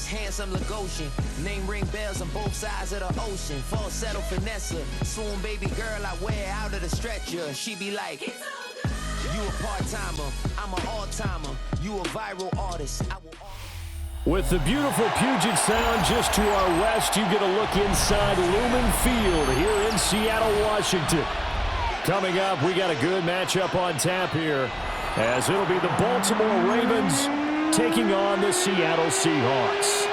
handsome Lagosian. Name ring bells on both sides of the ocean. Falsetto finesse, swoon baby girl I wear out of the stretcher. She be like, you a part-timer, I'm an all-timer. You a viral artist, I will... With the beautiful Puget Sound just to our west, you get a look inside Lumen Field here in Seattle, Washington. Coming up, we got a good matchup on tap here, as it'll be the Baltimore Ravens taking on the Seattle Seahawks.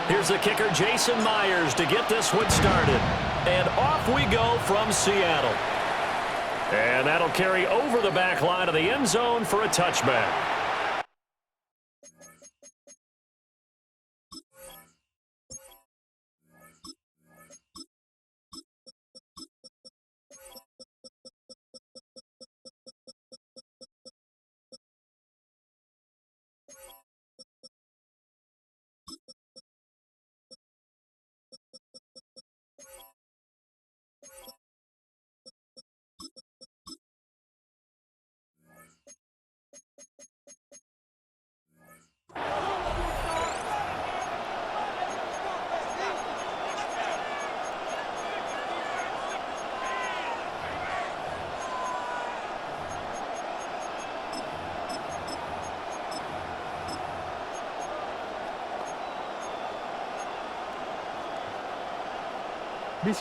Here's the kicker, Jason Myers, to get this one started. And off we go from Seattle. And that'll carry over the back line of the end zone for a touchback.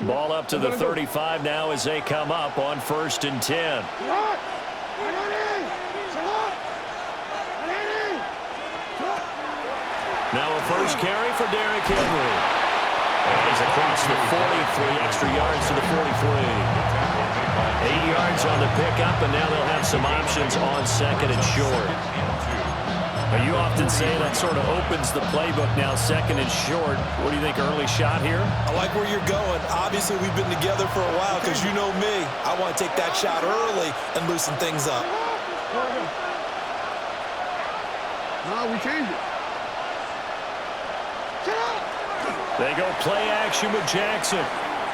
Ball up to the 35 now as they come up on 1st and 10. Now a first carry for Derrick Henry. And he's across the 43, extra yards to the 43. 8 yards on the pickup, and now they'll have some options on 2nd and short. Now, you often say that sort of opens the playbook now, 2nd and short. What do you think, early shot here? I like where you're going. Obviously, we've been together for a while because you know me. I want to take that shot early and loosen things up. No, we changed it. They go play action with Jackson.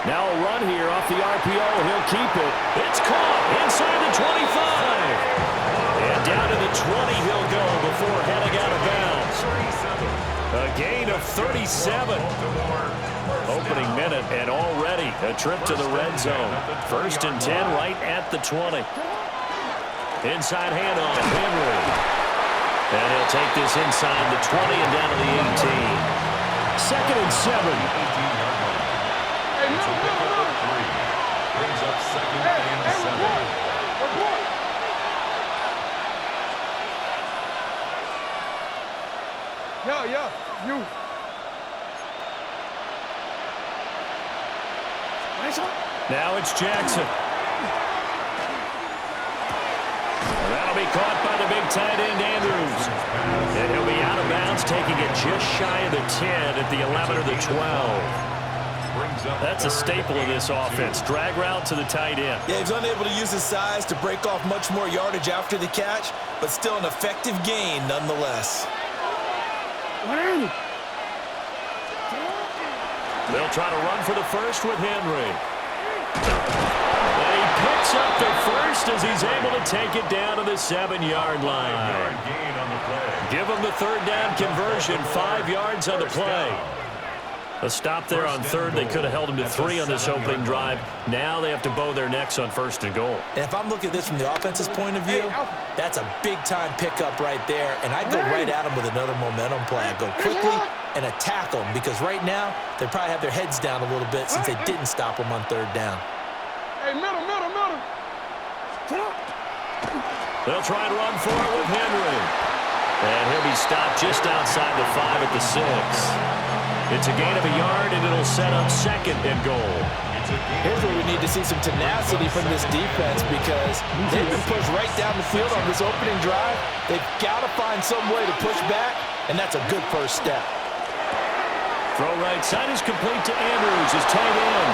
Now a run here off the RPO. He'll keep it. It's caught inside the 25. And down to the 20 he'll go before heading out of bounds. A gain of 37. Opening minute and already a trip to the red zone. 1st and 10 right at the 20. Inside handoff, Henry. And he'll take this inside the 20 and down to the 18. 2nd and 7. Hey, no. Brings up 2nd and 7. Yeah, you. Now it's Jackson. That'll be caught by the big tight end, Andrews. And he'll be out of bounds, taking it just shy of the 10 at the 11 or the 12. That's a staple of this offense. Drag route to the tight end. Yeah, he's unable to use his size to break off much more yardage after the catch, but still an effective gain nonetheless. They'll try to run for the first with Henry. And he picks up the first as he's able to take it down to the 7-yard line. Give him the 3rd down conversion, 5 yards on the play. A stop there on 3rd. They could have held him to 3 on this opening drive. Now they have to bow their necks on 1st and goal. And if I'm looking at this from the offense's point of view, that's a big-time pickup right there, and I go right at him with another momentum play. I go quickly and attack them because right now they probably have their heads down a little bit since they didn't stop them on 3rd down. Hey, middle. They'll try and run for it with Henry. And he'll be stopped just outside the 5 at the 6. It's a gain of a yard, and it'll set up 2nd and goal. Here's where we need to see some tenacity from this defense because they've been pushed right down the field on this opening drive. They've got to find some way to push back, and that's a good first step. Throw right side is complete to Andrews, his tight end.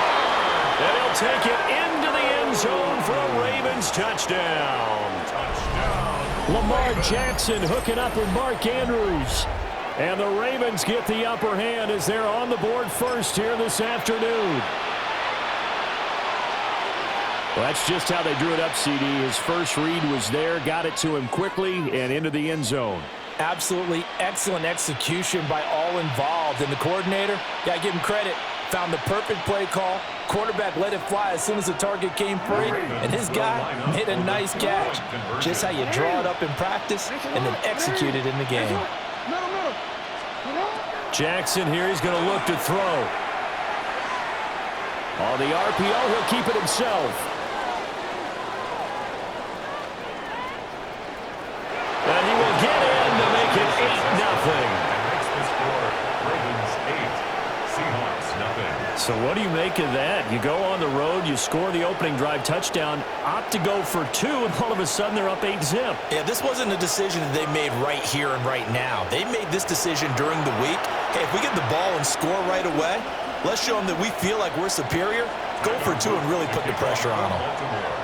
And he'll take it into the end zone for a Ravens touchdown. Lamar Jackson hooking up with Mark Andrews. And the Ravens get the upper hand as they're on the board first here this afternoon. Well, that's just how they drew it up, CD. His first read was there, got it to him quickly, and into the end zone. Absolutely excellent execution by all involved. And the coordinator, got to give him credit, found the perfect play call. Quarterback let it fly as soon as the target came free, and his guy made a nice catch. Just how you draw it up in practice and then execute it in the game. Jackson here, he's going to look to throw. On the RPO, he'll keep it himself. And he will get in to make it 8-0. So what do you make of that? You go on the road, you score the opening drive touchdown, opt to go for 2, and all of a sudden they're up 8-0. Yeah, this wasn't a decision that they made right here and right now. They made this decision during the week. Hey, if we get the ball and score right away, let's show them that we feel like we're superior. Go for 2 and really put the pressure on them.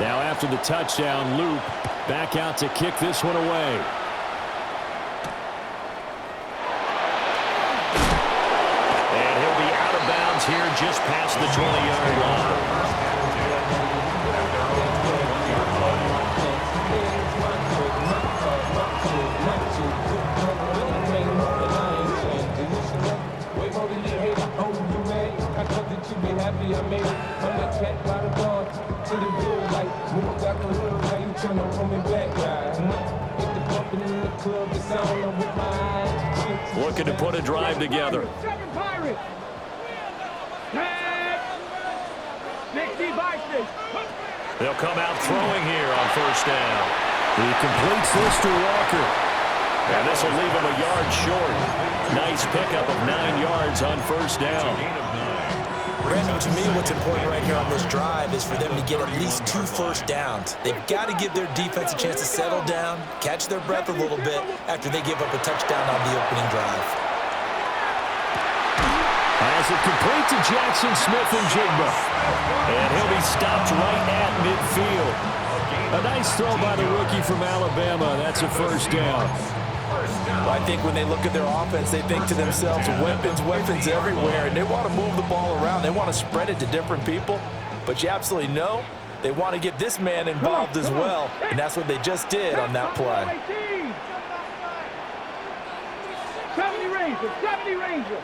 Now after the touchdown, Luke back out to kick this one away. Here just past the 20-yard line. Looking to put a drive together. They'll come out throwing here on first down. He completes this to Walker. And this will leave him a yard short. Nice pickup of 9 yards on first down. Brandon, to me, what's important right here on this drive is for them to get at least 2 first downs. They've got to give their defense a chance to settle down, catch their breath a little bit after they give up a touchdown on the opening drive. As it complete to Jackson Smith and Jigba. And he'll be stopped right at midfield. A nice throw by the rookie from Alabama. That's a first down. Well, I think when they look at their offense, they think to themselves, weapons everywhere, and they want to move the ball around. They want to spread it to different people. But you absolutely know they want to get this man involved as well, and that's what they just did on that play. 70 Ranger.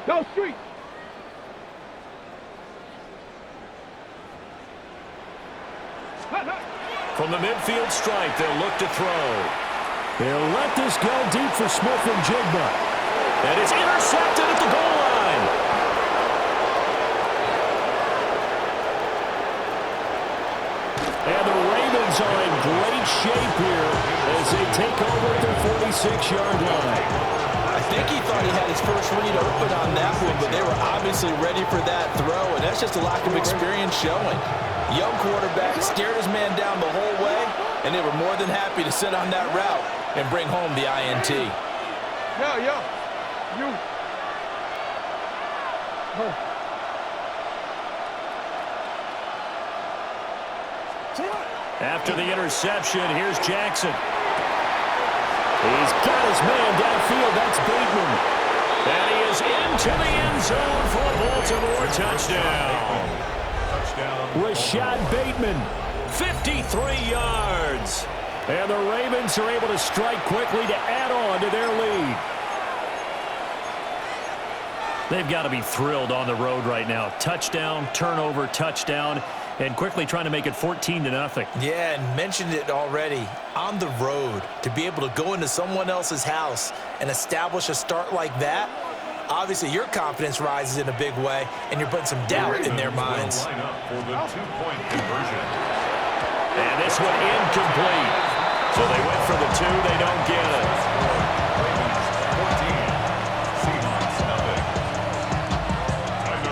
Go street. From the midfield stripe, they'll look to throw. They'll let this go deep for Smith and Jigba. And it's intercepted at the goal line. And the Ravens are in great shape here as they take over at their 46-yard line. I think he thought he had his first read open on that one, but they were obviously ready for that throw, and that's just a lack of experience showing. Young quarterback stared his man down the whole way, and they were more than happy to sit on that route and bring home the INT. You. After the interception, here's Jackson. He's got his man downfield. That's Bateman. And he is into the end zone for a Baltimore touchdown. Rashad Bateman, 53 yards. And the Ravens are able to strike quickly to add on to their lead. They've got to be thrilled on the road right now. Touchdown, turnover, touchdown, and quickly trying to make it 14-0. Yeah, and mentioned it already. On the road, to be able to go into someone else's house and establish a start like that, obviously your confidence rises in a big way, and you're putting some doubt in their minds. And this one incomplete. So they went for the 2, they don't get it.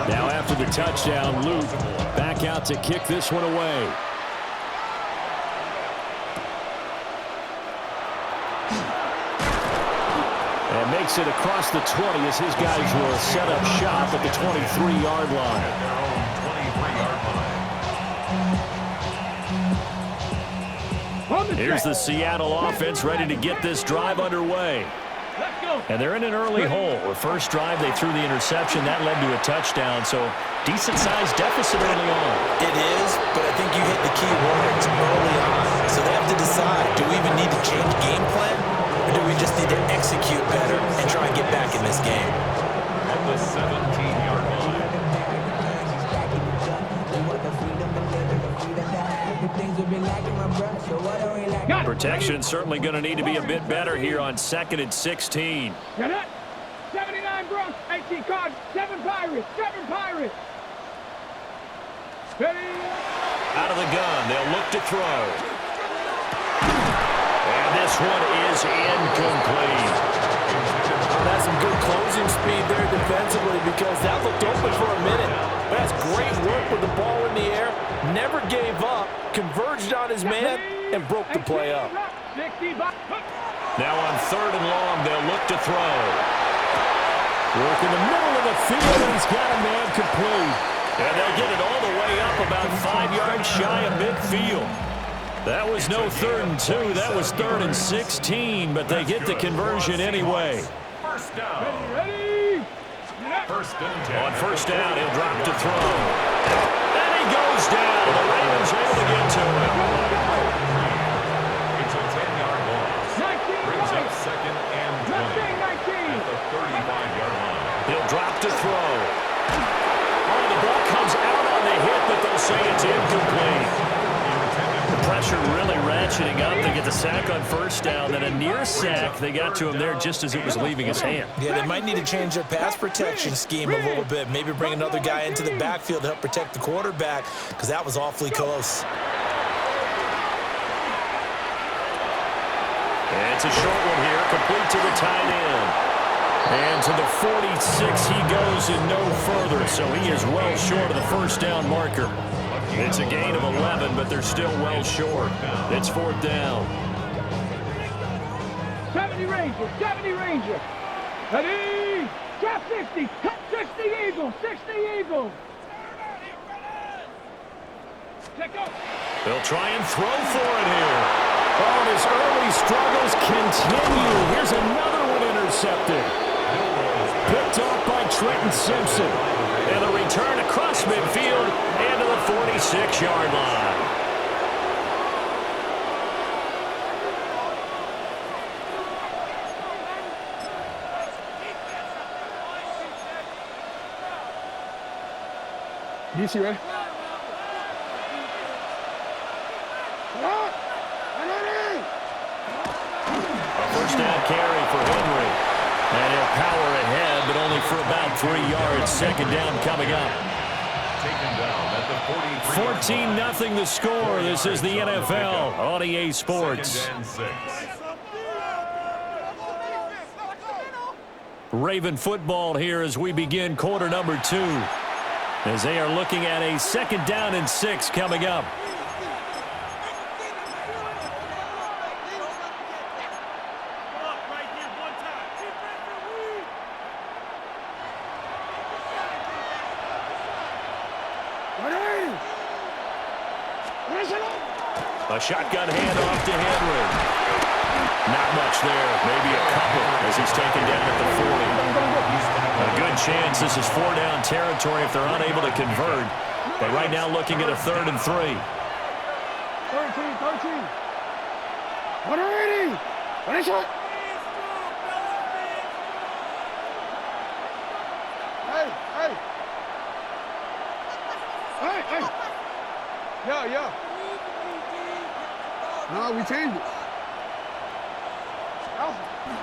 Now after the touchdown, Luke back out to kick this one away. And makes it across the 20 as his guys will set up shop at the 23-yard line. Here's the Seattle offense ready to get this drive underway. And they're in an early hole. The first drive, they threw the interception. That led to a touchdown. So decent-sized deficit early on. It is, but I think you hit the key words early on. So they have to decide, do we even need to change game plan? Or do we just need to execute better and try and get back in this game? At the 17-yard line. Protection certainly going to need to be a bit better here on 2nd and 16. Get it? 79 Bronx, 18 cards, 7 Pirates, 7 Pirates. Ready? Out of the gun, they'll look to throw. And this one is incomplete. That's some good closing speed there defensively because that looked open for a minute. But that's great work with the ball in the air. Never gave up, converged on his man, and broke the play up. Now on 3rd and long, they'll look to throw. Work in the middle of the field, and he's got a man complete. And they'll get it all the way up about 5 yards shy of midfield. That was no 3rd and 2. That was 3rd and 16, but they get the conversion anyway. First down. First and 10. On 1st down, he'll drop to throw. And he goes down. The Ravens able to get to him. It's a 10-yard loss. Brings up 2nd and 20 at the 35-yard line. He'll drop to throw. Oh, the ball comes out on the hit, but they'll say it's incomplete. The pressure really ratcheting up. They get the sack on 1st down, then a near sack. They got to him there just as it was leaving his hand. Yeah, they might need to change their pass protection scheme a little bit. Maybe bring another guy into the backfield to help protect the quarterback because that was awfully close. And it's a short one here, complete to the tight end. And to the 46 he goes and no further, so he is well short of the 1st down marker. It's a gain of 11, but they're still well short. It's 4th down. 70 Ranger, 70 Ranger. Ready? Drop 60, cut 60 Eagles, 60 Eagles. Check out. They'll try and throw for it here. Oh, and his early struggles continue. Here's another one intercepted. Picked off by Trenton Simpson. And a return across midfield and to the 46-yard line. DC, ready? A 1st down carry for Henry. And he'll power ahead, but only for about 3 yards. 2nd down coming up. Taken down at the 14-0 the score. This is the NFL on EA Sports. 2nd and 6. Raven football here as we begin quarter number 2. As they are looking at a 2nd down and 6 coming up. A shotgun handoff to Henry. Not much there. Maybe a couple as he's taken down at the 40. A good chance this is 4 down territory if they're unable to convert. But right now looking at a 3rd and 3. 13. 180. Finish it. Hey. Yeah. No, we changed it.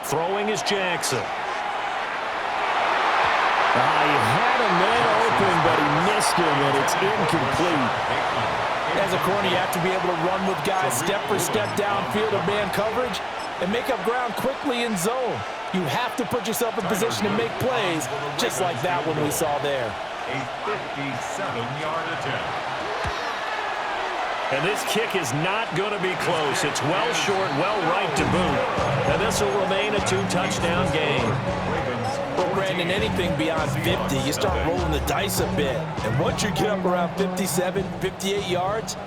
Throwing is Jackson. He had a man open, but he missed him, and it's incomplete. As a corner, you have to be able to run with guys step for step downfield of man coverage and make up ground quickly in zone. You have to put yourself in position to make plays, just like that one we saw there. A 57-yard attempt. And this kick is not going to be close. It's well short, well right to boot. And this will remain a 2-touchdown game. Well, Brandon, anything beyond 50, you start rolling the dice a bit. And once you get up around 57, 58 yards,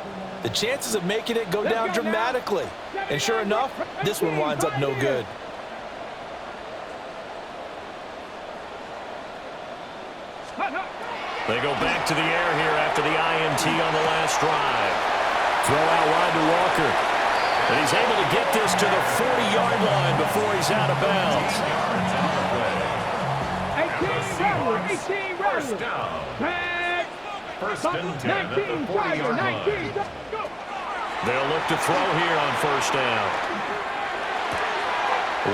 the chances of making it go down dramatically. And sure enough, this one winds up no good. They go back to the air here after the INT on the last drive. Throw out wide to Walker. And he's able to get this to the 40-yard line before he's out of bounds. 18 First down. First and 10 at the 40-yard line. They'll look to throw here on first down.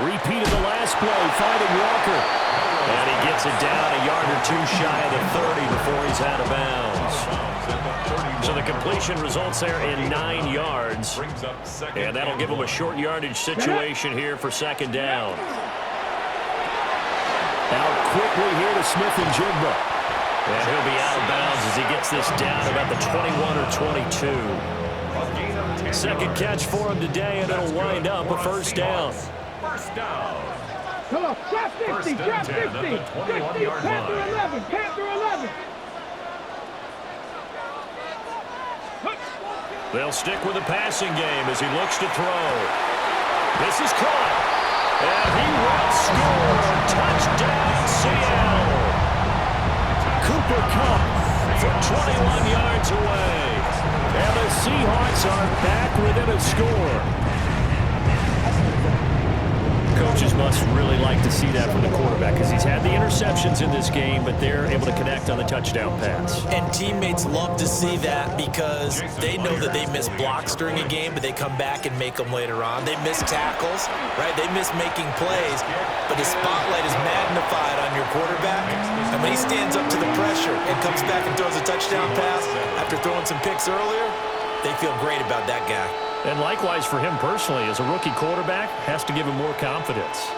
Repeat of the last play, finding Walker. And he gets it down a yard or two shy of the 30 before he's out of bounds. So the completion results there in 9 yards. And that'll give him a short yardage situation here for second down. Out quickly here to Smith and Jigba. And he'll be out of bounds as he gets this down about the 21 or 22. Second catch for him today, and it'll wind up a first down. First down. Come on, trap 50, trap 50. 50, Panther 11, Panther 11. They'll stick with the passing game as he looks to throw. This is caught. And he will score. Touchdown, Seattle. Cooper Kupp from 21 yards away. And the Seahawks are back within a score. Coaches must really like to see that from the quarterback because he's had the interceptions in this game, but they're able to connect on the touchdown pass. And teammates love to see that because they know that they miss blocks during a game, but they come back and make them later on. They miss tackles, right? They miss making plays, but the spotlight is magnified on your quarterback. And when he stands up to the pressure and comes back and throws a touchdown pass after throwing some picks earlier, they feel great about that guy. And likewise for him personally, as a rookie quarterback, has to give him more confidence.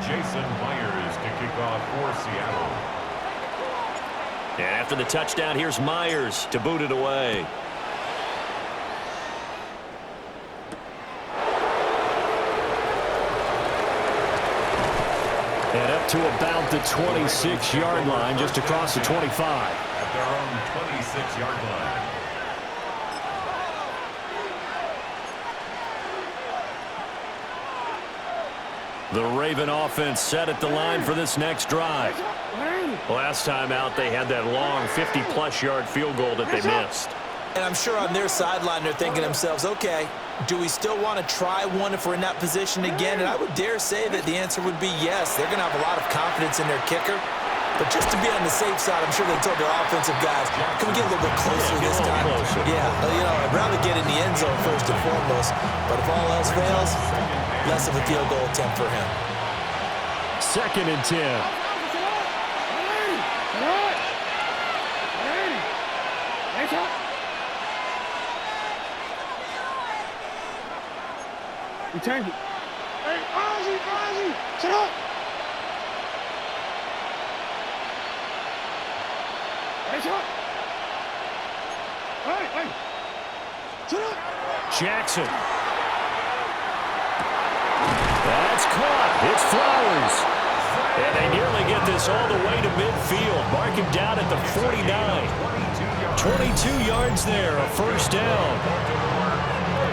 Jason Myers to kick off for Seattle. And after the touchdown, here's Myers to boot it away. And up to about the 26-yard line, just across the 25. At their own 26-yard line. The Raven offense set at the line for this next drive. Last time out, they had that long 50-plus yard field goal that they missed. And I'm sure on their sideline they're thinking to themselves, okay, do we still want to try one if we're in that position again? And I would dare say that the answer would be yes. They're going to have a lot of confidence in their kicker. But just to be on the safe side, I'm sure they told their offensive guys, can we get a little bit closer this time? Yeah, you know, I'd rather get in the end zone first and foremost. But if all else fails, less of a field goal attempt for him. Second and 10. You change it. Hey, Ozzy, sit up. Hey, sit up. Hey, sit up. Jackson. That's caught. It's Flowers. And they nearly get this all the way to midfield. Mark him down at the 49. 22 yards there, a first down.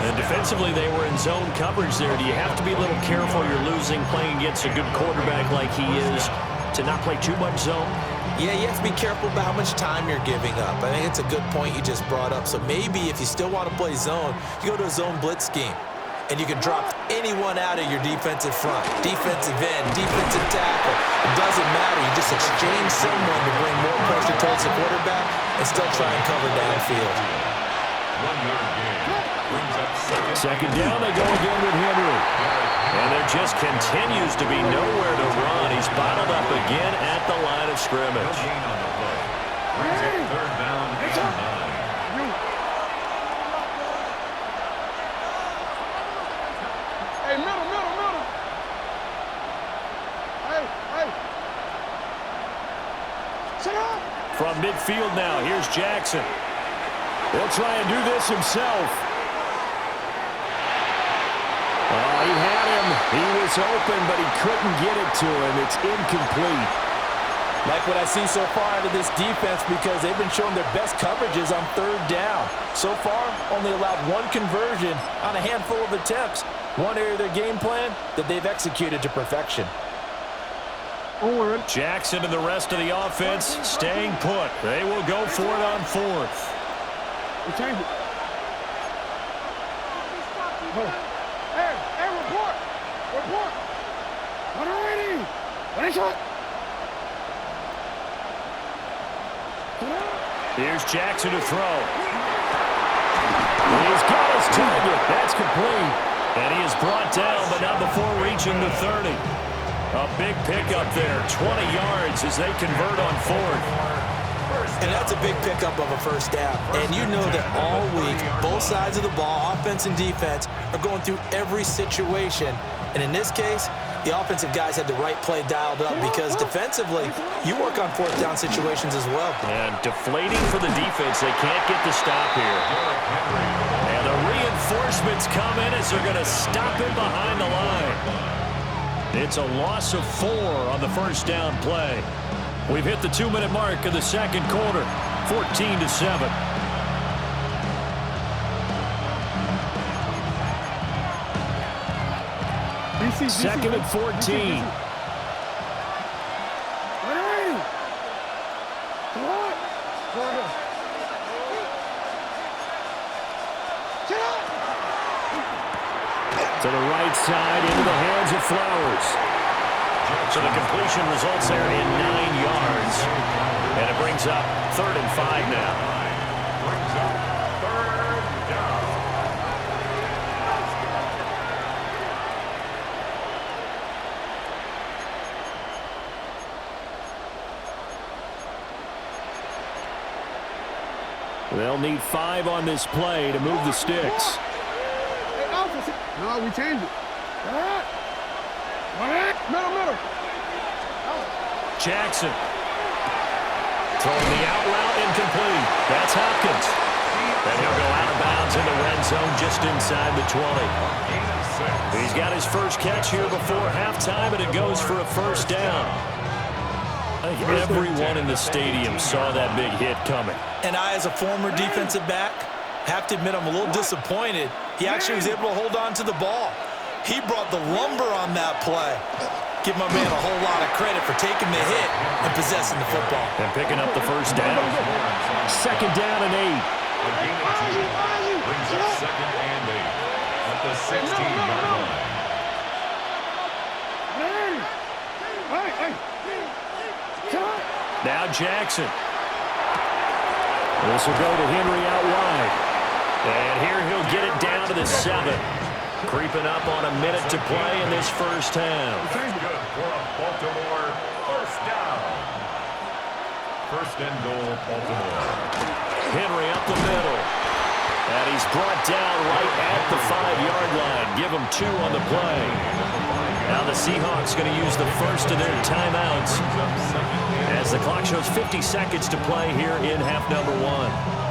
And defensively, they were in zone coverage there. Do you have to be a little careful? You're losing, playing against a good quarterback like he is, to not play too much zone? Yeah, you have to be careful about how much time you're giving up. I think it's a good point you just brought up. So maybe if you still want to play zone, you go to a zone blitz scheme. And you can drop anyone out of your defensive front, defensive end, defensive tackle. It doesn't matter. You just exchange someone to bring more pressure towards the quarterback and still try and cover downfield. 1 yard gain. Brings up second down, they go again with Henry. And there just continues to be nowhere to run. He's bottled up again at the line of scrimmage. No gain on the play. Brings up third down and 9. Hey, middle. Hey. Sit up. From midfield now, here's Jackson. He'll try and do this himself. Oh, he had him. He was open, but he couldn't get it to him. It's incomplete. Like what I see so far out of this defense because they've been showing their best coverages on third down. So far, only allowed one conversion on a handful of attempts. One area of their game plan that they've executed to perfection. Jackson and the rest of the offense staying put. They will go for it on fourth. Change it. Hey, report. Report. Alrighty. What is it? Here's Jackson to throw. He's got his target. That's complete. And he is brought down, but not before reaching the 30. A big pickup there, 20 yards as they convert on fourth. And that's a big pickup of a first down. And you know that all week, both sides of the ball, offense and defense, are going through every situation. And in this case, the offensive guys had the right play dialed up because defensively, you work on fourth down situations as well. And deflating for the defense. They can't get the stop here. And the reinforcements come in as they're going to stop him behind the line. It's a loss of 4 on the first down play. We've hit the 2-minute mark of the second quarter, 14-7. Second and 14. To the right side, into the hands of Flowers. So the completion results there in 9 yards. And it brings up 3rd and 5 now. They'll need 5 on this play to move the sticks. No, we changed it. Middle. Jackson. Throwing the out route incomplete. That's Hopkins. And he'll go out of bounds in the red zone just inside the 20. He's got his first catch here before halftime, and it goes for a first down. I think everyone in the stadium saw that big hit coming. And I, as a former defensive back, have to admit I'm a little disappointed. He actually was able to hold on to the ball. He brought the lumber on that play. Give my man a whole lot of credit for taking the hit and possessing the football. And picking up the first down. Second down and 8. Brings up 2nd and 8 at the 16-yard line. Now Jackson. This will go to Henry out wide. And here he'll get it down to the 7. Creeping up on a minute to play in this first half. Good for a Baltimore first down. First and goal, Baltimore. Henry up the middle. And he's brought down right at the 5-yard line. Give him 2 on the play. Now the Seahawks going to use the first of their timeouts as the clock shows 50 seconds to play here in half number 1.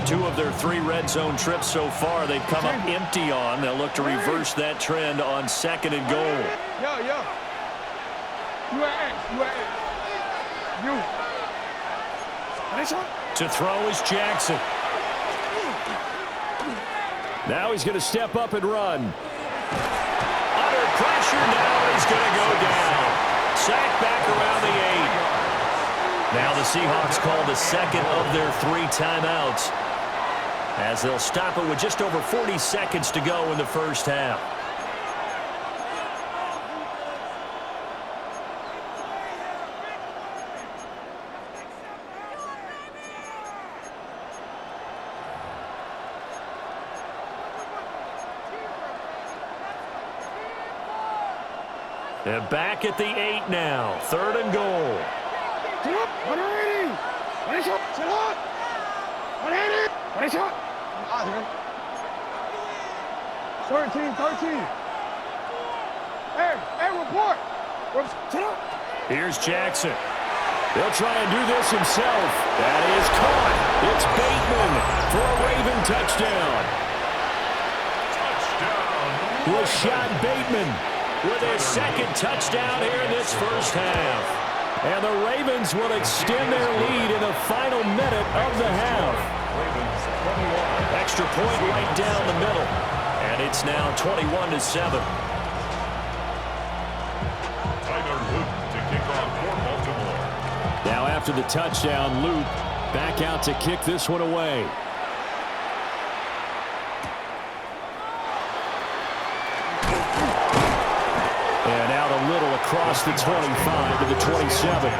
Two of their 3 red zone trips so far, they've come up empty on. They'll look to reverse that trend on 2nd and goal. Yo. You at X. To throw is Jackson. Now he's going to step up and run. Under pressure now, he's going to go down. Sacked back around the 8. Now the Seahawks call the second of their 3 timeouts, as they'll stop it with just over 40 seconds to go in the first half. And back at the 8 now. 3rd and goal. 13. Hey, report. Here's Jackson. They'll try and do this himself. That is caught. It's Bateman for a Raven touchdown. Rashad Bateman with his second touchdown here in this first half. And the Ravens will extend their lead in the final minute of the half. Extra point right down the middle. And it's now 21-7. Now after the touchdown, Luke back out to kick this one away. And out a little across the 25 to the 27.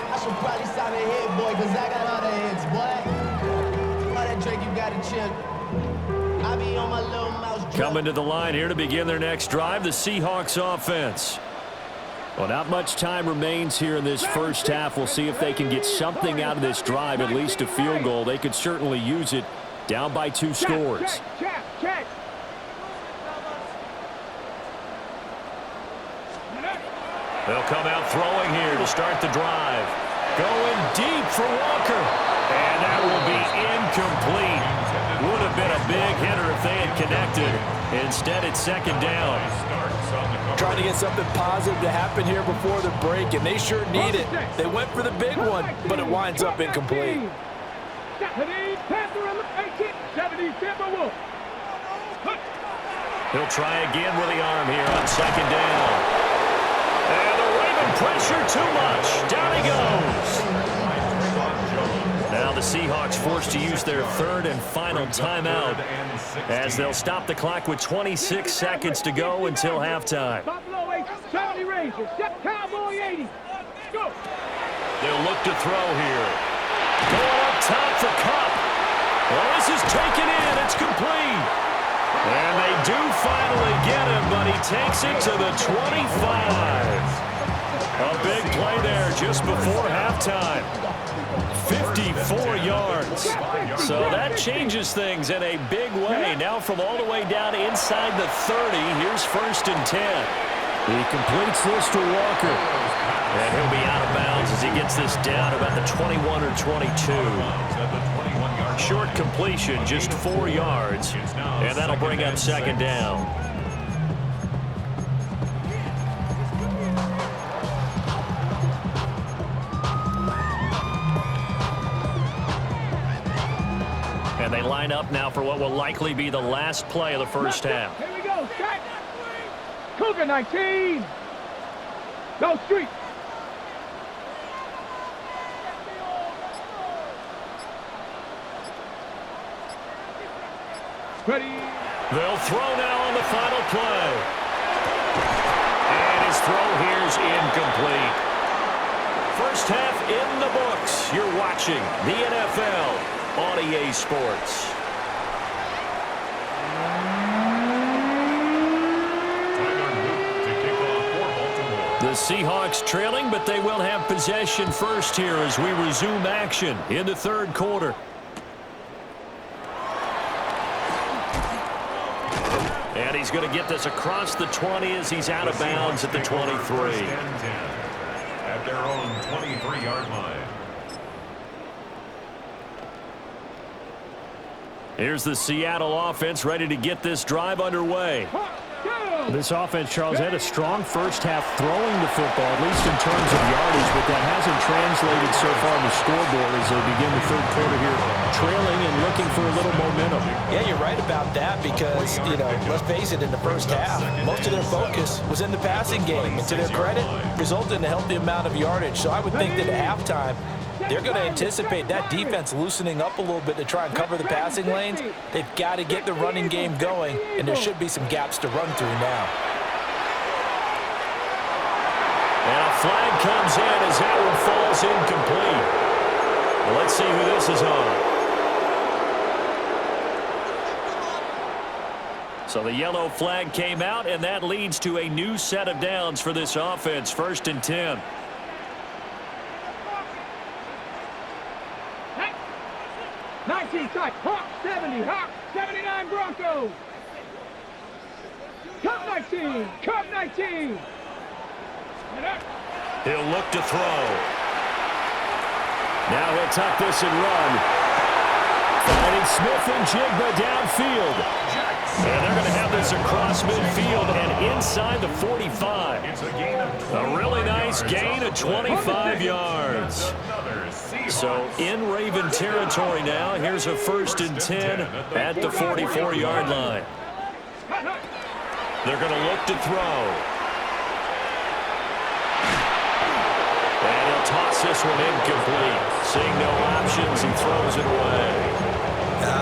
I should probably sign a head, boy, because I got all the heads, boy. All that Drake, you got to chill. I be on my little mouse. Coming to the line here to begin their next drive, the Seahawks offense. Well, not much time remains here in this first half. We'll see if they can get something out of this drive, at least a field goal. They could certainly use it. Down by 2 scores. Check. They'll come out throwing here to start the drive. Going deep for Walker. And that will be incomplete. Would have been a big hitter if they had connected. Instead, it's second down. Trying to get something positive to happen here before the break, and they sure need it. They went for the big one, but it winds up incomplete. 70 Timberwolves. He'll try again with the arm here on second down. And the Raven pressure too much. Down he goes. Now the Seahawks forced to use their third and final timeout as they'll stop the clock with 26 seconds to go until halftime. Buffalo 8, 70 Rangers. Step Cowboy 80. Go. They'll look to throw here. Going up top for Cup. Well, this is taken in. It's complete. And they do finally get him, but he takes it to the 25. A big play there just before halftime. 54 yards. So that changes things in a big way. Now from all the way down inside the 30, here's 1st and 10. He completes this to Walker. And he'll be out of bounds as he gets this down about the 21 or 22. Short completion, just 4 yards. And that'll bring up second down. And they line up now for what will likely be the last play of the first half. Here we go, check. Cougar 19. Go street. Ready. They'll throw now on the final play. And his throw here's incomplete. First half in the books. You're watching the NFL on EA Sports. The Seahawks trailing, but they will have possession first here as we resume action in the third quarter. And he's going to get this across the 20 as he's out of bounds at the 23. At their own 23-yard line. Here's the Seattle offense ready to get this drive underway. This offense, Charles, had a strong first half throwing the football, at least in terms of yardage, but that hasn't translated so far on the scoreboard as they begin the third quarter here, trailing and looking for a little momentum. Yeah, you're right about that because, let's face it, in the first half, most of their focus was in the passing game. And to their credit, resulted in a healthy amount of yardage. So I would think that at halftime, they're going to anticipate that defense loosening up a little bit to try and cover the passing lanes. They've got to get the running game going, and there should be some gaps to run through now. And a flag comes in as that one falls incomplete. Well, let's see who this is on. So the yellow flag came out, and that leads to a new set of downs for this offense. 1st and 10. 19 type, Hawk 70, Hawk 79 Broncos. Cup 19, Cup 19. He'll look to throw. Now he'll tuck this and run. Finding Smith and Jigba downfield. And they're going to have this across midfield and inside the 45. A really nice gain of 25 yards. So in Raven territory now. Here's a 1st and 10 at the 44-yard line. They're going to look to throw. And he'll toss this one incomplete. Seeing no options, he throws it away.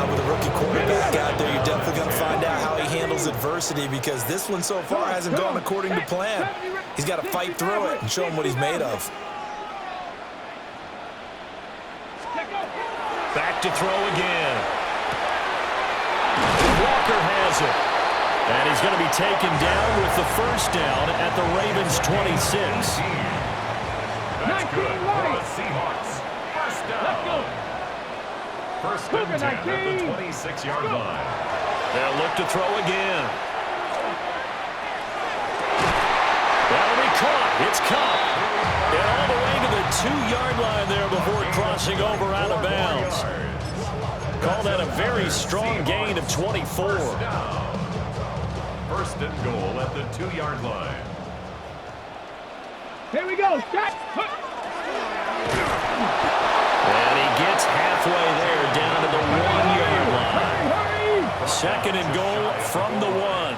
With a rookie quarterback out there, you're definitely going to find out how he handles adversity, because this one so far hasn't gone according to plan. He's got to fight through it and show him what he's made of. Back to throw again. Walker has it. And he's going to be taken down with the 1st down at the Ravens' 26. That's good for the Seahawks. 1st down. Let's go. 1st and 10 at the 26-yard line. They'll look to throw again. That'll be caught. It's Cup. And all the way to the 2-yard line there before crossing over out of bounds. Call that a very strong gain of 24. 1st and goal at the 2-yard line. Here we go. Stop. And he gets halfway there down to the 1-yard line. Hurry. 2nd and goal from the 1.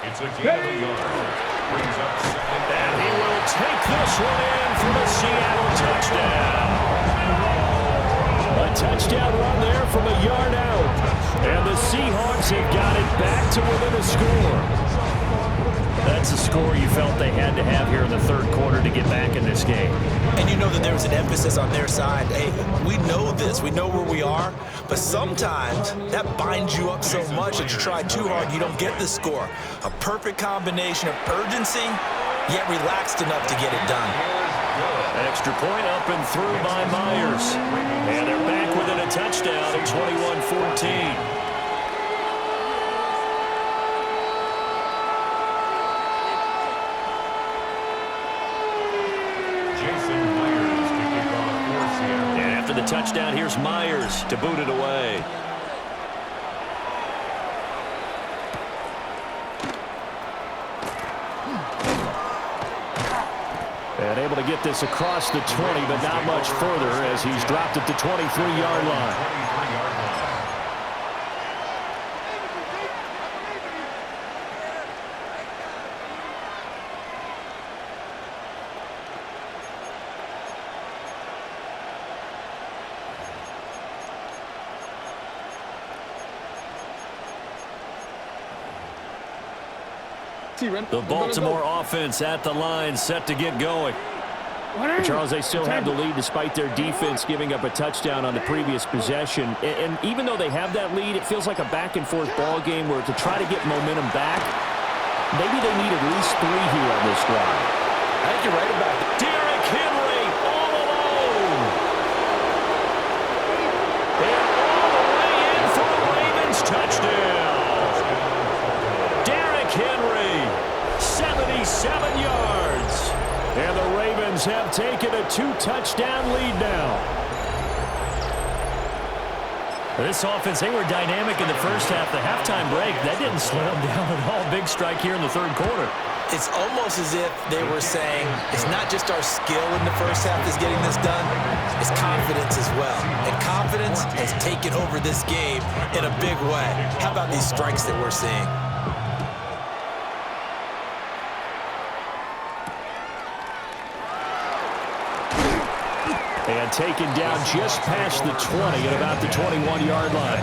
It's a gain of a yard. Brings up 2nd. And he will take this one in for the Seattle touchdown. A touchdown run there from a yard out. And the Seahawks have got it back to within a score. That's a score you felt they had to have here in the 3rd quarter to get back in this game. And you know that there was an emphasis on their side. Hey, we know this. We know where we are. But sometimes that binds you up so much that you try too hard, you don't get the score. A perfect combination of urgency, yet relaxed enough to get it done. Extra point up and through by Myers. And they're back within a touchdown at 21-14. The touchdown, here's Myers to boot it away. And able to get this across the 20, but not much further as he's dropped at the 23-yard line. The Baltimore offense at the line, set to get going. Charles, they still have the lead despite their defense giving up a touchdown on the previous possession. And even though they have that lead, it feels like a back-and-forth ball game where to try to get momentum back, maybe they need at least 3 here on this drive. I think you're right about that. Derrick Henry all alone. And all the way in for the Ravens touchdown. Derrick Henry, 77 yards. And the Ravens have taken a 2-touchdown lead now. This offense, they were dynamic in the first half. The halftime break, that didn't slow them down at all. Big strike here in the 3rd quarter. It's almost as if they were saying, it's not just our skill in the first half that's getting this done, it's confidence as well. And confidence has taken over this game in a big way. How about these strikes that we're seeing? And taken down just past the 20 at about the 21-yard line.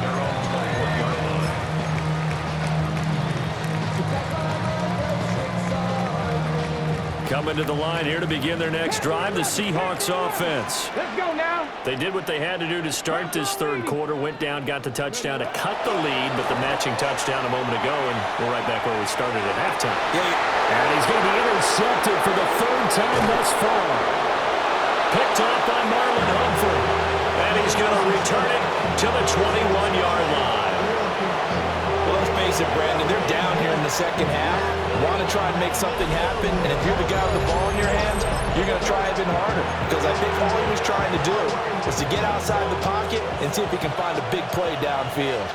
Coming to the line here to begin their next drive, the Seahawks offense. Let's go now. They did what they had to do to start this 3rd quarter, went down, got the touchdown to cut the lead, but the matching touchdown a moment ago, and we're right back where we started at halftime. And he's going to be intercepted for the 3rd time thus far. Picked off by Marlon Humphrey. And he's going to return it to the 21-yard line. Well, let's face it, Brandon, they're down here in the second half. Want to try and make something happen, and if you're the guy with the ball in your hands, you're going to try even harder, because I think all he was trying to do was to get outside the pocket and see if he can find a big play downfield.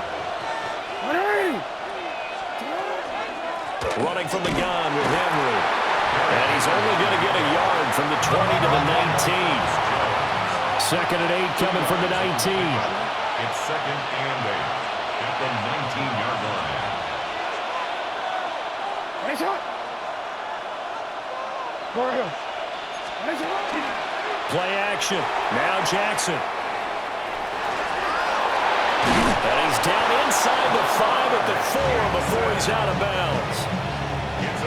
Running from the gun with Henry. And he's only going to get a yard from the 20 to the 19. 2nd and 8 coming from the 19. It's 2nd and 8 at the 19-yard line. Play action. Now Jackson. And he's down inside the 5 at the 4 before he's out of bounds.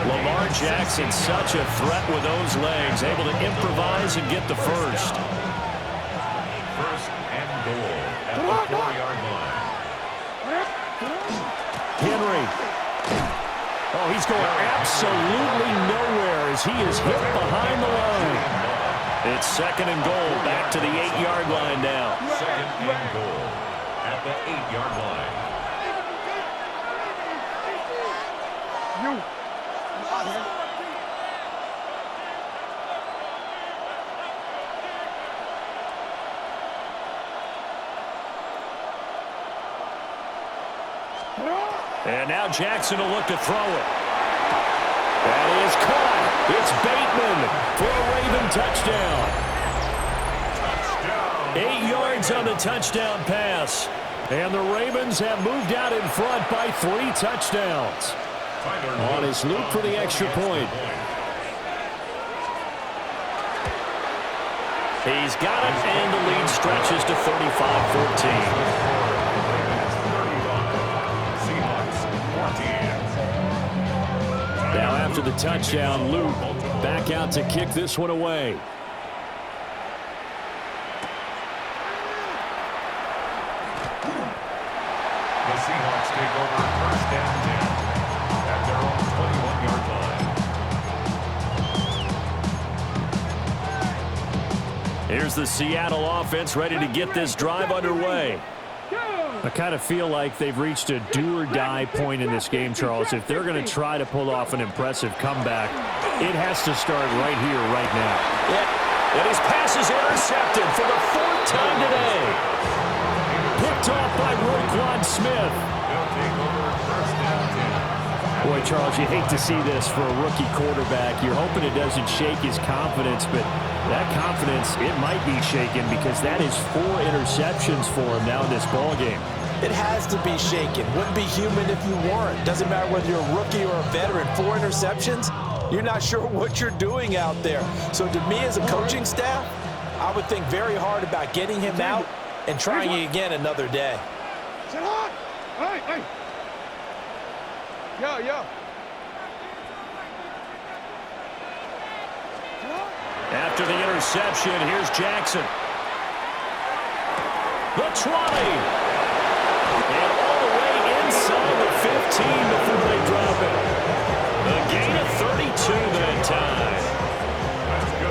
Lamar Jackson, such a threat with those legs, able to improvise and get the first. 1st and goal at the 4-yard line. Henry. Oh, he's going absolutely nowhere as he is hit behind the line. It's 2nd and goal, back to the 8-yard line now. 2nd and goal at the 8-yard line. And now Jackson will look to throw it. That is caught. It's Bateman for a Raven touchdown. 8 yards on the touchdown pass. And the Ravens have moved out in front by 3 touchdowns. On his loop for the extra point. He's got it, and the lead stretches to 35-14. Now after the touchdown, Luke back out to kick this one away. The Seahawks take over 1st and 10 at their own 21-yard line. Here's the Seattle offense ready to get this drive underway. I kind of feel like they've reached a do-or-die point in this game, Charles. If they're going to try to pull off an impressive comeback, it has to start right here, right now. Yeah. And his pass is intercepted for the 4th time today. Picked off by Roquan Smith. They'll take over 1st and 10. Boy, Charles, you hate to see this for a rookie quarterback. You're hoping it doesn't shake his confidence, but that confidence, it might be shaken because that is 4 interceptions for him now in this ballgame. It has to be shaken. Wouldn't be human if you weren't. Doesn't matter whether you're a rookie or a veteran. 4 interceptions, you're not sure what you're doing out there. So to me as a coaching staff, I would think very hard about getting him out and trying it again another day. Hey. Yo. After the interception, here's Jackson. The 20. And all the way inside the 15 before they drop it. A gain of 32 that time.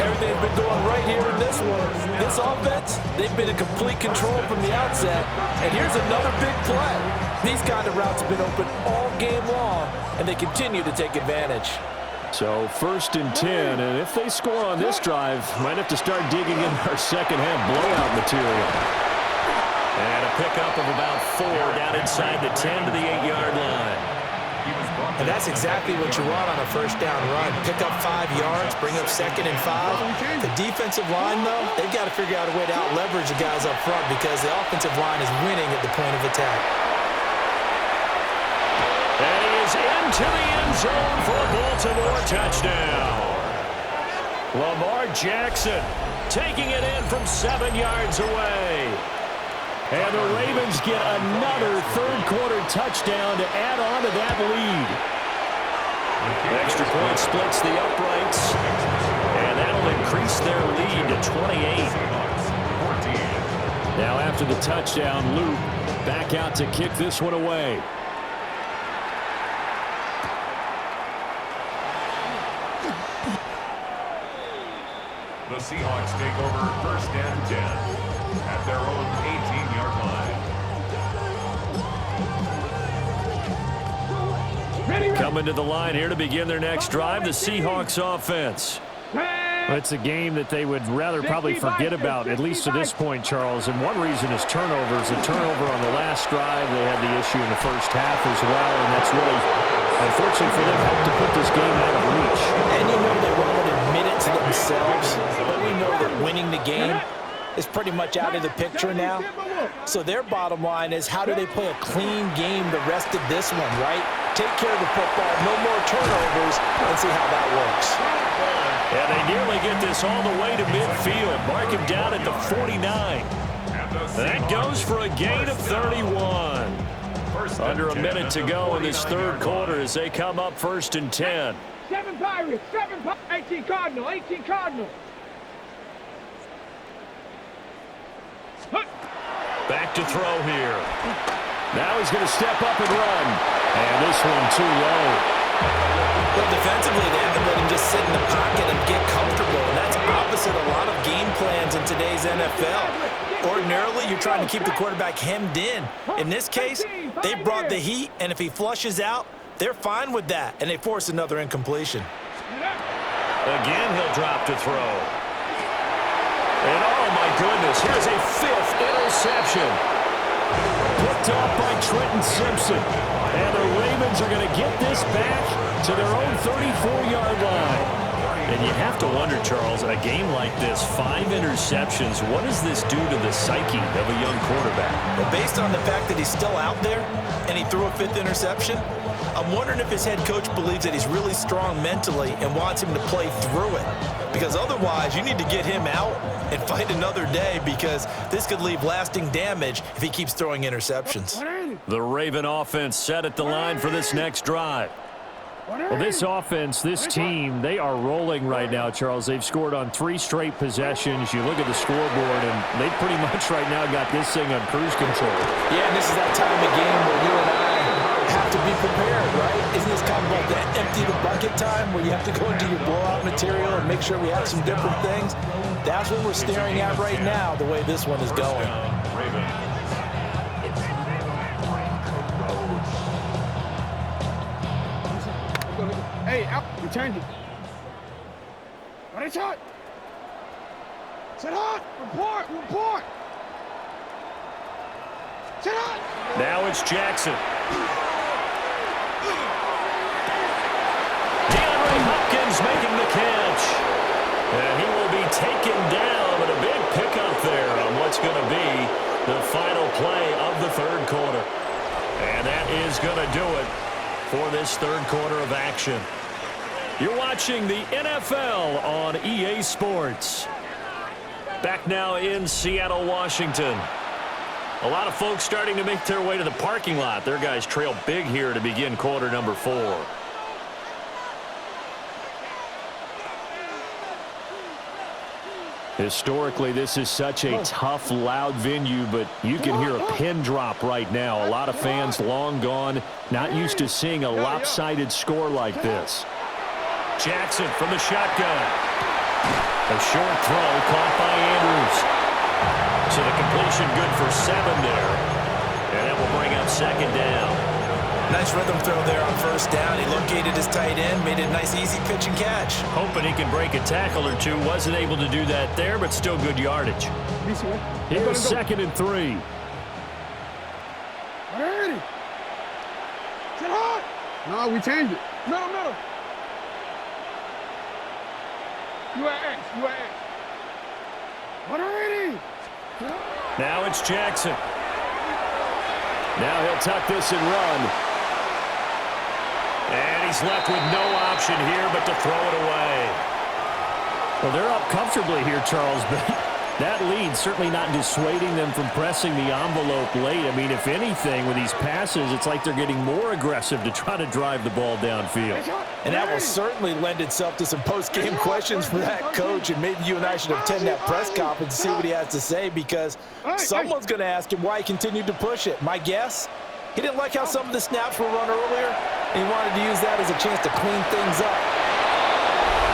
Everything's been going right here in this one. This offense, they've been in complete control from the outset. And here's another big play. These kind of routes have been open all game long, and they continue to take advantage. So 1st and 10, and if they score on this drive, might have to start digging in our second-half blowout material. And a pickup of about 4 down inside the 10 to the 8-yard line. And that's exactly what you want on a 1st down run. Pick up 5 yards, bring up 2nd and 5. The defensive line, though, they've got to figure out a way to out-leverage the guys up front because the offensive line is winning at the point of attack. And he is into the end zone for a Baltimore touchdown. Lamar Jackson taking it in from 7 yards away. And the Ravens get another 3rd-quarter touchdown to add on to that lead. The extra point splits the uprights, and that'll increase their lead to 28. Now after the touchdown, Luke back out to kick this one away. The Seahawks take over 1st and 10 at their own 18-yard line. Coming to the line here to begin their next drive, the Seahawks offense. It's a game that they would rather probably forget about, at least to this point, Charles. And one reason is turnovers. A turnover on the last drive. They had the issue in the first half as well, and that's really, unfortunately for them, helped to put this game out of reach. And you know they won't admit it to themselves, but we know that winning the game is pretty much out of the picture now. So their bottom line is, how do they play a clean game the rest of this one, right? Take care of the football, no more turnovers, and see how that works. And they nearly get this all the way to midfield. Mark him down at the 49. That goes for a gain of 31. Under a minute to go in this third quarter as they come up 1st and 10. 7 Pirates, 18 Cardinal, 18 Cardinal. Back to throw here. Now he's going to step up and run. And this one too low. Well, defensively, they haven't let him just sit in the pocket and get comfortable. And that's opposite a lot of game plans in today's NFL. Ordinarily, you're trying to keep the quarterback hemmed in. In this case, they brought the heat, and if he flushes out, they're fine with that, and they force another incompletion. Again, he'll drop to throw. And oh my goodness, here's a 5th interception. Picked off by Trenton Simpson. And the Ravens are going to get this back to their own 34-yard line. And you have to wonder, Charles, in a game like this, 5 interceptions, what does this do to the psyche of a young quarterback? Well, based on the fact that he's still out there and he threw a 5th interception, I'm wondering if his head coach believes that he's really strong mentally and wants him to play through it. Because otherwise, you need to get him out and fight another day, because this could leave lasting damage if he keeps throwing interceptions. The Raven offense set at the line for this next drive. Well, this offense, this team, they are rolling right now, Charles. They've scored on 3 straight possessions. You look at the scoreboard, and they pretty much right now got this thing on cruise control. Yeah, and this is that time of the game where you and I have to be prepared, right? Isn't this kind of like that empty the bucket time where you have to go into your blowout material and make sure we have some different things? That's what we're staring at right now, the way this one is going. Hey, out. Returned it. What is hot? Set hot. Report. Set hot. Now it's Jackson. DeAndre Hopkins making the catch. And he will be taken down, but a big pickup there on what's going to be the final play of the third quarter. And that is going to do it for this third quarter of action. You're watching the NFL on EA Sports. Back now in Seattle, Washington. A lot of folks starting to make their way to the parking lot. Their guys trail big here to begin quarter number 4. Historically, this is such a tough, loud venue, but you can hear a pin drop right now. A lot of fans long gone, not used to seeing a lopsided score like this. Jackson from the shotgun. A short throw caught by Andrews. So the completion good for 7 there. And that will bring up 2nd down. Nice rhythm throw there on 1st down. He located his tight end, made it a nice, easy pitch and catch. Hoping he can break a tackle or two. Wasn't able to do that there, but still good yardage. Here's 2nd and 3. Ready. Set hot. No, we changed it. No. You at X. What already? Now it's Jackson. Now he'll tuck this and run. And he's left with no option here but to throw it away. Well, they're up comfortably here, Charles, but that lead certainly not dissuading them from pressing the envelope late. I mean, if anything, with these passes, it's like they're getting more aggressive to try to drive the ball downfield. And that will certainly lend itself to some post-game questions for that coach, and maybe you and I should attend that press conference and see what he has to say, because someone's going to ask him why he continued to push it. My guess, he didn't like how some of the snaps were run earlier, and he wanted to use that as a chance to clean things up.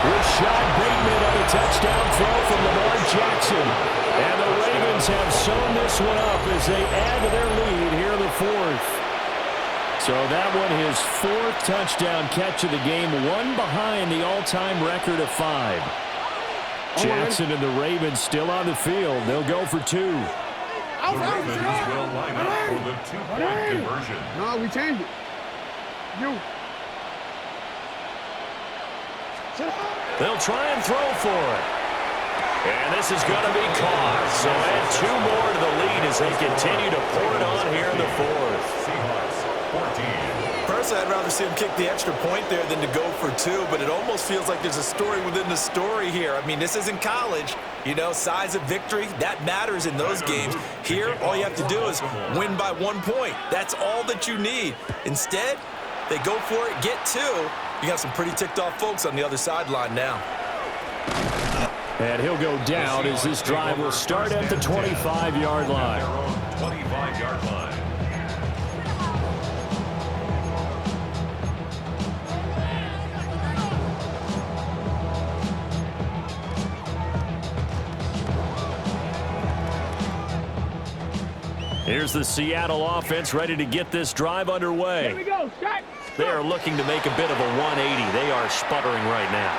Rashad Bateman on a touchdown throw from Lamar Jackson. And the Ravens have sewn this one up as they add to their lead here in the 4th. So that one, his 4th touchdown catch of the game, one behind the all-time record of 5. Jackson and the Ravens still on the field. They'll go for 2. The Ravens will line up for the 2-point conversion. No, we changed it. They'll try and throw for it. And this is going to be caught. So add 2 more to the lead as they continue to pour it on here in the 4th. Seahawks 14. Personally, I'd rather see him kick the extra point there than to go for 2, but it almost feels like there's a story within the story here. I mean, this isn't college. You know, size of victory, that matters in those games. Here, all you have to do is win by 1 point. That's all that you need. Instead, they go for it, get 2. You got some pretty ticked-off folks on the other sideline now. And he'll go down as this drive will start at the 25-yard line. 25-yard line. Here's the Seattle offense ready to get this drive underway. Here we go, Scott. They are looking to make a bit of a 180. They are sputtering right now.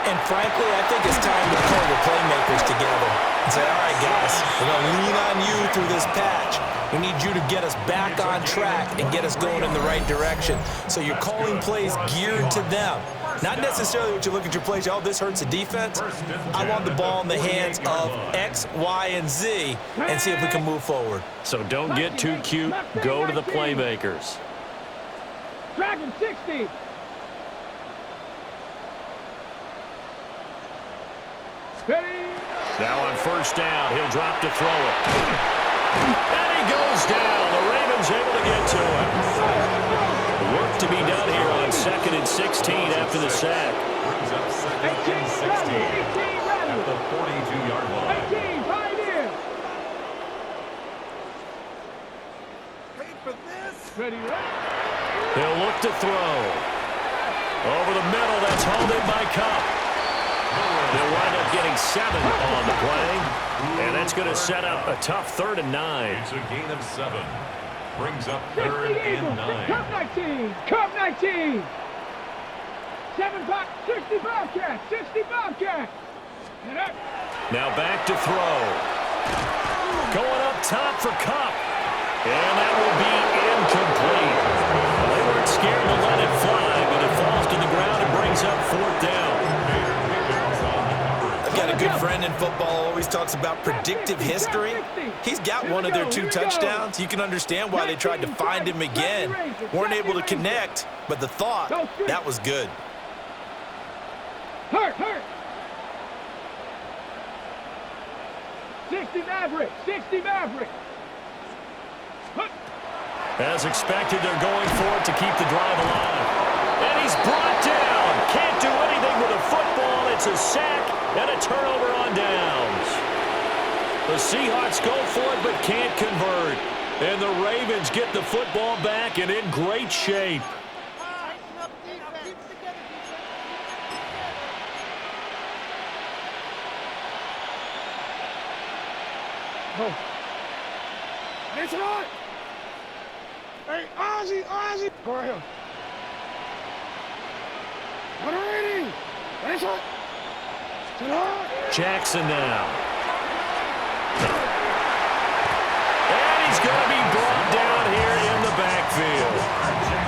And frankly, I think it's time to pull the playmakers together and say, all right, guys, we're going to lean on you through this patch. We need you to get us back on track and get us going in the right direction. So you're calling plays geared to them. Not necessarily what you look at your plays, oh, this hurts the defense. I want the ball in the hands of X, Y, and Z and see if we can move forward. So don't get too cute. Go to the playmakers. Dragon 60. Ready. Now on first down, he'll drop to throw it. And he goes down. The Ravens able to get to him. Work to be done here on 2nd and 16 after the sack. Brings up 2nd and 16 at the 42-yard line. 18, Pioneer. Ready, ready. He'll look to throw. Over the middle, that's hauled in by Cup. They'll wind up getting 7 on the play. And that's going to set up a tough 3rd and 9. It's a gain of 7. Brings up 60 3rd and Eagles. 9. Cup 19. Cup 19. 7 Bobcat. 60 Bobcat. 60 Bobcat. And up. Now back to throw. Going up top for Cup. And that will be incomplete. They weren't scared to let it fly, but it falls to the ground and brings up 4th down. I've got a good friend in football, always talks about predictive history. He's got one of their 2 touchdowns. You can understand why they tried to find him again. Weren't able to connect, but the thought, that was good. Hurt. 60 Maverick. 60 Maverick. As expected, they're going for it to keep the drive alive. And he's brought down. Can't do anything with a football. It's a sack and a turnover on downs. The Seahawks go for it but can't convert. And the Ravens get the football back and in great shape. Oh. It's right. Hey, Ozzy. Go ahead. 180. That's it. Jackson now. And he's going to be brought down here in the backfield.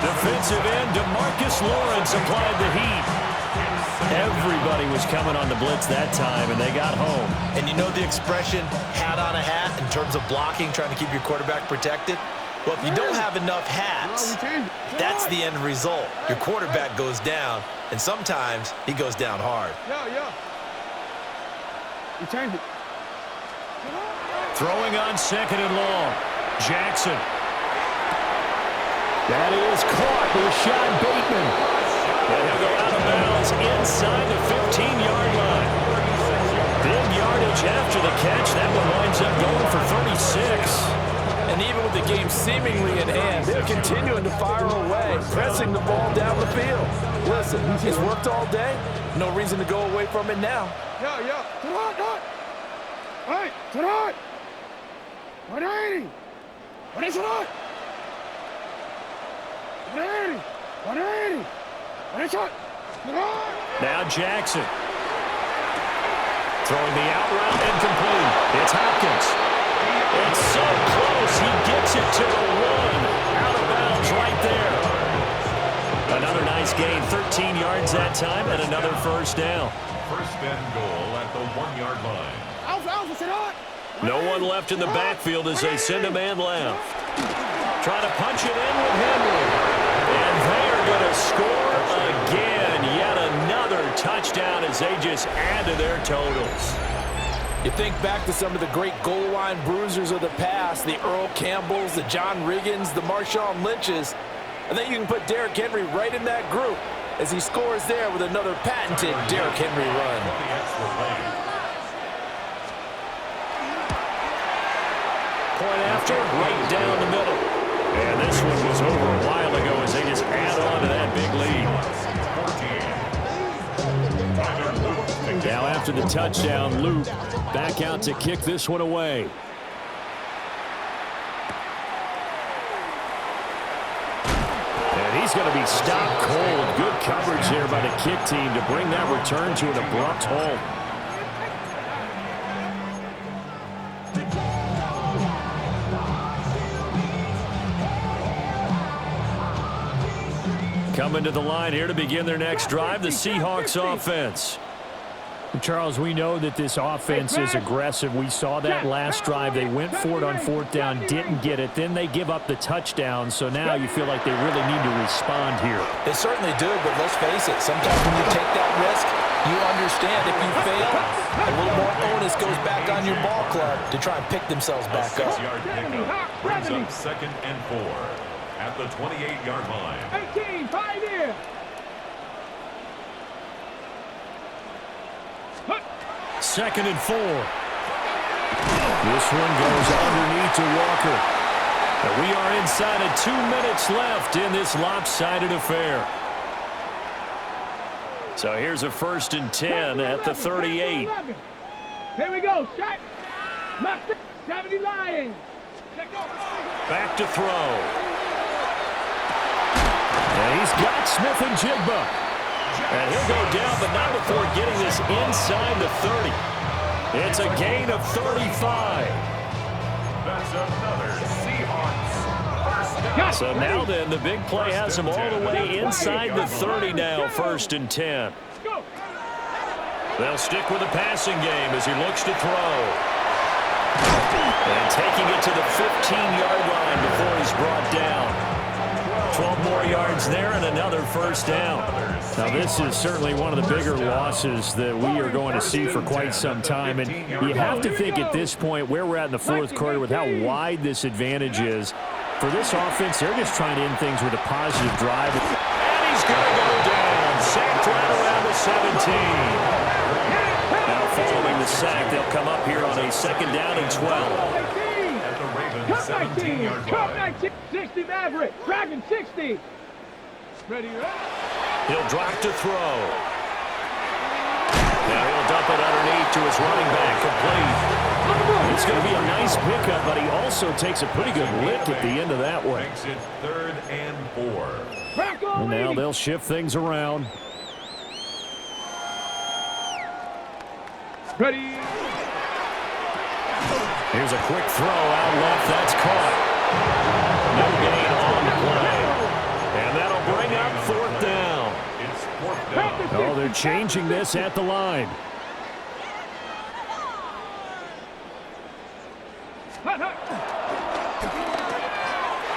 Defensive end DeMarcus Lawrence applied the heat. Everybody was coming on the blitz that time, and they got home. And you know the expression, hat on a hat, in terms of blocking, trying to keep your quarterback protected? Well, if you don't have enough hats, that's the end result. Your quarterback goes down, and sometimes he goes down hard. Yeah. You changed it. Throwing on 2nd and long. Jackson. That is caught with Rashad Bateman. And he'll go out of bounds inside the 15-yard line. Big yardage after the catch. That one winds up going for 36. And even with the game seemingly in hand, they're continuing to fire away, pressing the ball down the field. Listen, it's worked all day. No reason to go away from it now. Yeah. Tonight. Hey, tonight. 180. What is it? 180. What is it? Now Jackson. Throwing the out route and complete. It's Hopkins. It's so close. He gets it to the one. Out of bounds right there. Another nice gain. 13 yards that time and another first down. First and goal at the 1-yard line. No one left in the backfield as they send a man left. Try to punch it in with Henry. And they are going to score again. Yet another touchdown as they just add to their totals. You think back to some of the great goal line bruisers of the past, the Earl Campbells, the John Riggins, the Marshawn Lynches. I think you can put Derrick Henry right in that group as he scores there with another patented Derrick Henry run. Point after, right down the middle. And this one was over a while ago as they just add on to that big lead. Now after the touchdown, Luke back out to kick this one away. And he's going to be stopped cold. Good coverage there by the kick team to bring that return to an abrupt halt. Coming to the line here to begin their next drive, the Seahawks offense. Charles, we know that this offense is aggressive. We saw that last drive. They went for it on fourth down, didn't get it. Then they give up the touchdown. So now you feel like they really need to respond here. They certainly do, but let's face it. Sometimes when you take that risk, you understand if you fail, a little more onus goes back on your ball club to try and pick themselves back up. 6-yard pickup brings up 2nd and 4 at the 28-yard line. 18, 5 here. 2nd and 4. This one goes underneath to Walker. And we are inside of 2 minutes left in this lopsided affair. So here's a 1st and 10 at the 38. Here we go. Shot. Left. 70 Lions. Back to throw. And he's got Smith and Jigba. And he'll go down, but not before getting this inside the 30. It's a gain of 35. That's another Seahawks first down. So now then, the big play has him all the way inside the 30 now, 1st and 10. They'll stick with the passing game as he looks to throw. And taking it to the 15-yard line before he's brought down. 12 more yards there and another 1st down. Now, this is certainly one of the bigger losses that we are going to see for quite some time. And you have to think at this point where we're at in the 4th quarter with how wide this advantage is. For this offense, they're just trying to end things with a positive drive. And he's going to go down. Sacked right around the 17. Now following the sack, they'll come up here on a 2nd down and 12. At the Ravens 17-yard line. 60 Maverick. Dragon 60. Ready, He'll drop to throw. Now he'll dump it underneath to his running back, complete. It's going to be a nice pickup, but he also takes a pretty good lick at the end of that one. Makes it 3rd and 4. And now they'll shift things around. Ready. Here's a quick throw out left. That's caught. No gain on the play. And that'll bring up 4th down. It's 4th down. Oh, they're changing this at the line.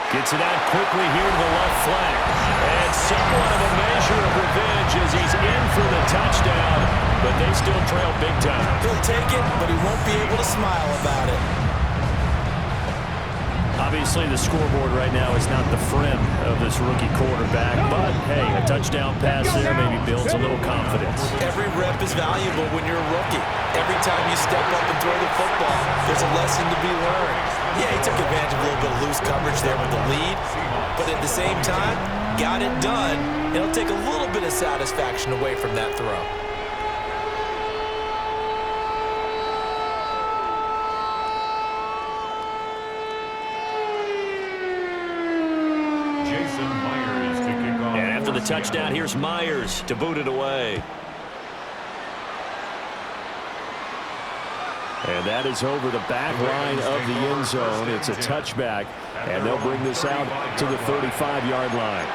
Gets it out quickly here to the left flank. And somewhat of a measure of revenge as he's in for the touchdown. But they still trail big time. He'll take it, but he won't be able to smile about it. Obviously, the scoreboard right now is not the friend of this rookie quarterback. But, hey, a touchdown pass there maybe builds a little confidence. Every rep is valuable when you're a rookie. Every time you step up and throw the football, there's a lesson to be learned. Yeah, he took advantage of a little bit of loose coverage there with the lead. But at the same time, got it done. It'll take a little bit of satisfaction away from that throw. The touchdown, here's Myers to boot it away. And that is over the back line of the end zone. It's a touchback, and they'll bring this out to the 35-yard line.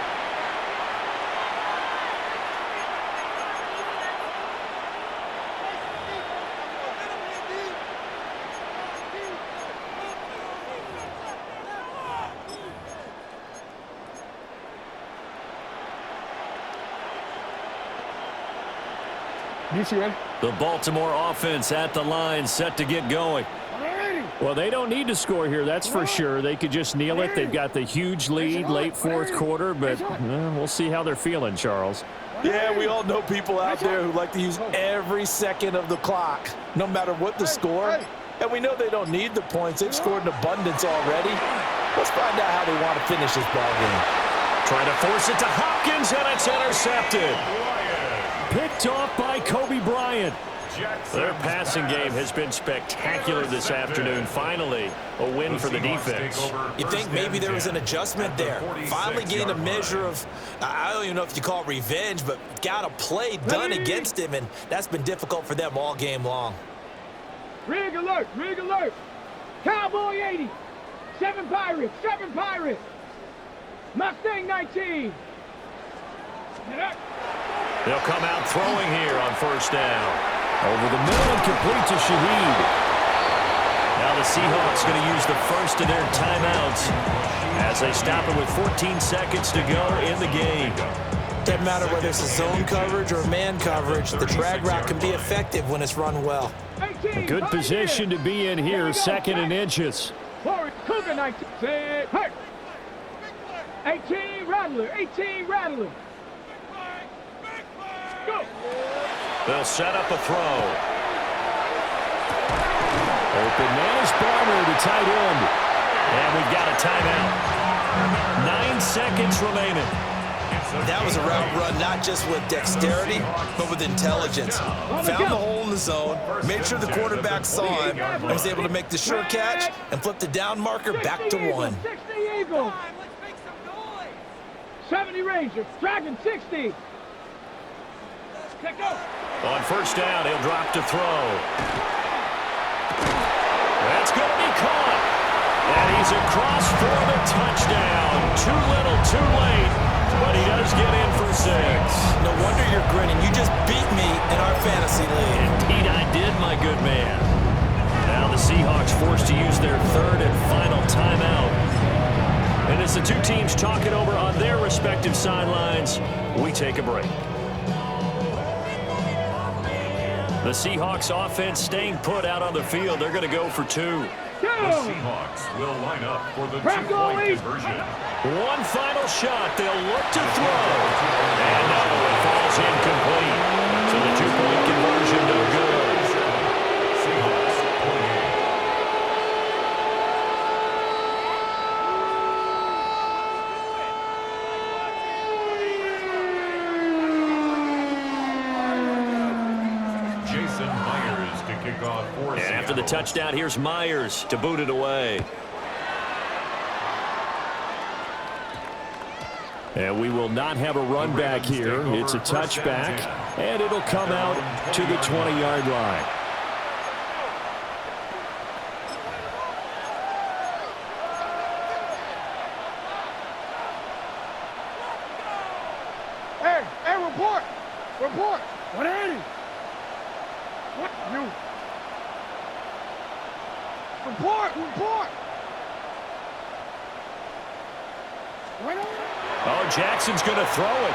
The Baltimore offense at the line, set to get going. Well, they don't need to score here, that's for sure. They could just kneel it. They've got the huge lead late fourth quarter, but we'll see how they're feeling, Charles. Yeah, we all know people out there who like to use every second of the clock, no matter what the score. And we know they don't need the points. They've scored in abundance already. Let's find out how they want to finish this ball game. Trying to force it to Hopkins, and it's intercepted. Picked off by Kobe Bryant. Their passing game has been spectacular this afternoon. Finally, a win for the defense. You think maybe there was an adjustment there. Finally gained a measure of, I don't even know if you call it revenge, but got a play done against him, and that's been difficult for them all game long. Rig alert, rig alert. Cowboy 80. 7 Pirates, 7 Pirates. Mustang 19. They'll come out throwing here on first down. Over the middle and complete to Shaheed. Now the Seahawks going to use the first of their timeouts as they stop it with 14 seconds to go in the game. Doesn't matter whether it's a zone coverage or man coverage, the drag route can be effective when it's run well. A good position to be in here, second and inches. Cougar 19. 18 Rattler, 18 Rattler. Go. They'll set up a throw. Open man is Barner, the tight end. And we've got a timeout. 9 seconds remaining. That was a route run not just with dexterity, but with intelligence. Found the hole in the zone, made sure the quarterback saw him, and was able to make the sure catch and flip the down marker back to 1. 60 Eagles. 70 Rangers. Dragon 60. On first down, he'll drop to throw. That's going to be caught. And he's across for the touchdown. Too little, too late. But he does get in for 6. No wonder you're grinning. You just beat me in our fantasy league. Indeed I did, my good man. Now the Seahawks forced to use their third and final timeout. And as the two teams talk it over on their respective sidelines, we take a break. The Seahawks offense staying put out on the field. They're going to go for 2. The Seahawks will line up for the two-point conversion. One final shot. They'll look to throw. And no, it falls incomplete. So the two-point conversion no good. Seahawks 28. Jason Myers to kick off for And Seattle. after the touchdown, here's Myers to boot it away. And we will not have a run back here. It's a touchback, and it'll come out to the 20-yard line. Hey, report. Report. 180. What? You. Report. Oh, Jackson's going to throw it.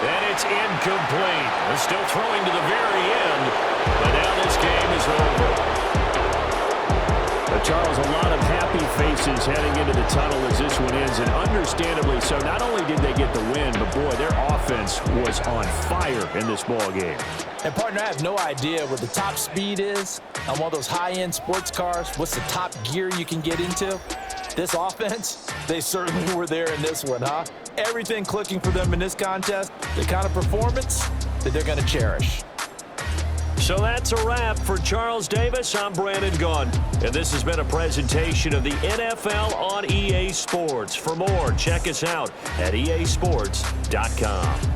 And it's incomplete. They're still throwing to the very end, but now this game is over. Charles, a lot of happy faces heading into the tunnel as this one ends, and understandably so. Not only did they get the win, but boy, their offense was on fire in this ball game. And partner, I have no idea what the top speed is on one of those high-end sports cars. What's the top gear you can get into? This offense, they certainly were there in this one, huh? Everything clicking for them in this contest, the kind of performance that they're going to cherish. So that's a wrap for Charles Davis. I'm Brandon Gaudin, and this has been a presentation of the NFL on EA Sports. For more, check us out at easports.com.